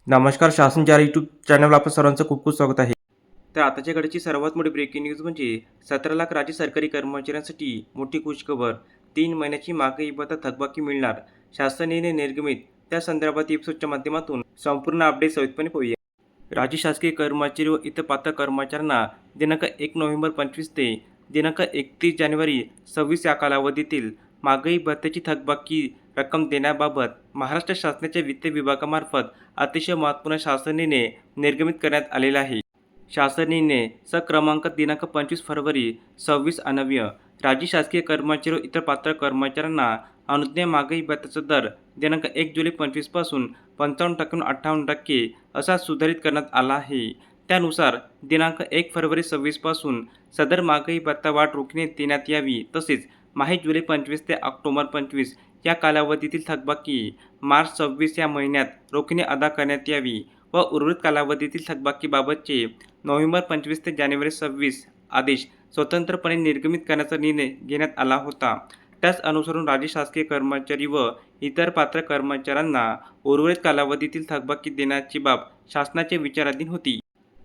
नमस्कार. शासन ज्या यूट्यूब चॅनलवर आपलं सर्वांचं खूप खूप स्वागत आहे. तर आताच्या घडीची सर्वात मोठी ब्रेकिंग न्यूज म्हणजे 17 लाख राज्य सरकारी कर्मचाऱ्यांसाठी मोठी खुशखबर. 3 महिन्याची महागाई भत्ता थकबाकी मिळणार. शासनाने निर्गमित त्या संदर्भात एपिसोडच्या माध्यमातून संपूर्ण अपडेट सविस्तरपणे पाहूया. राज्य शासकीय कर्मचारी व इतर पात्र कर्मचाऱ्यांना दिनांक 1 नोव्हेंबर 25 ते दिनांक 31 जानेवारी 26 या कालावधीतील महागाई भत्त्याची थकबाकी रक्कम देण्याबाबत महाराष्ट्र शासनाच्या वित्त विभागामार्फत अतिशय महत्त्वपूर्ण शासनाने निर्गमित करण्यात आलेला आहे. शासनाने क्रमांक दिनांक 25 फरवरी 26 अन्वये राज्य शासकीय कर्मचारी व इतर पात्र कर्मचाऱ्यांना अनुज्ञेय महागाई भत्त्याचा दर दिनांक 1 जुलै 25 पासून 55% 58% असा सुधारित करण्यात आला आहे. त्यानुसार दिनांक 1 फरवरी 26 पासून सदर महागाई भत्ता वाढ रोखण्यात देण्यात यावी. तसेच माहे जुलै 25 ते ऑक्टोबर 25 या कालावधीतील थकबाकी मार्च 26 या महिन्यात रोखीने अदा करण्यात यावी व उर्वरित कालावधीतील थकबाकीबाबतचे नोव्हेंबर 25 ते जानेवारी 26 आदेश स्वतंत्रपणे निर्गमित करण्याचा निर्णय घेण्यात आला होता. त्याच अनुसरून राज्य शासकीय कर्मचारी व इतर पात्र कर्मचाऱ्यांना उर्वरित कालावधीतील थकबाकी देण्याची बाब शासनाच्या विचाराधीन होती.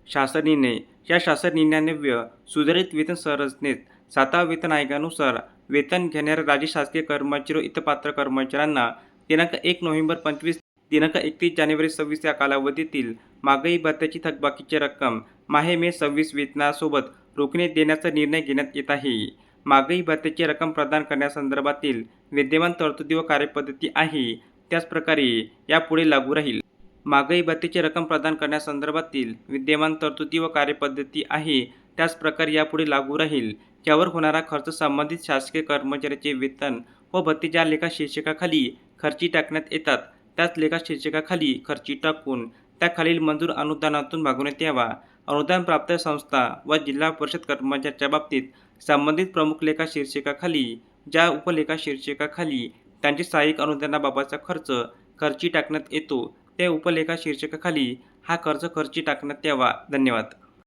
शासनाने या शासन निर्णयान्वये सुधारित वेतन संरचनेत 7व्या वेतन आयोगानुसार वेतन घेणाऱ्या राज्य शासकीय कर्मचारी व इतर पात्र कर्मचाऱ्यांना दिनांक 1 नोव्हेंबर 25 दिनांक 31 जानेवारी 26 या कालावधीतील महागाई भत्त्याची थकबाकीची रक्कम माहे मे 26 वेतनासोबत रोखणे देण्याचा निर्णय घेण्यात येत आहे. महागाई भत्त्याची रक्कम प्रदान करण्यासंदर्भातील विद्यमान तरतुदी व कार्यपद्धती आहे त्याच प्रकारे यापुढे लागू राहील. महागाई भत्त्याची रक्कम प्रदान करण्यासंदर्भातील विद्यमान तरतुदी व कार्यपद्धती आहे त्याच प्रकारे यापुढे लागू राहील. यावर होणारा खर्च संबंधित शासकीय कर्मचाऱ्याचे वेतन व भत्ते ज्या लेखा शीर्षकाखाली खर्ची टाकण्यात येतात त्याच लेखा शीर्षकाखाली खर्ची टाकून त्याखालील मंजूर अनुदानातून भागवण्यात यावा. अनुदान प्राप्त संस्था व जिल्हा परिषद कर्मचाऱ्याच्या बाबतीत संबंधित प्रमुख लेखा शीर्षकाखाली ज्या उपलेखा शीर्षकाखाली त्यांचे सहाय्यक अनुदानाबाबतचा खर्च खर्ची टाकण्यात येतो त्या उपलेखा शीर्षकाखाली हा खर्च खर्ची टाकण्यात यावा. धन्यवाद.